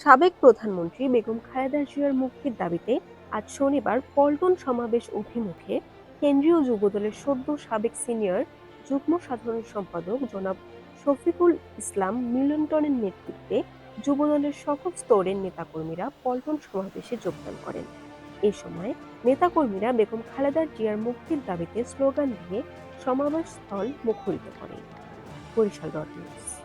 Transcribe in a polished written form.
সাবেক প্রধানমন্ত্রী বেগম খালেদা জিয়ার মুক্তির দাবিতে আজ শনিবার পল্টন সমাবেশ অভিমুখে কেন্দ্রীয় যুবদলের সদ্য সাবেক সিনিয়র যুগ্ম সাধারণ সম্পাদক জনাব শফিকুল ইসলাম মিলনটনের নেতৃত্বে যুবদলের সকল স্তরের নেতাকর্মীরা পল্টন সমাবেশে যোগদান করেন। এই সময় নেতাকর্মীরা বেগম খালেদা জিয়ার মুক্তির দাবিতে স্লোগান দিয়ে সমাবেশ স্থল মুখরিত করে। Barishal dot news.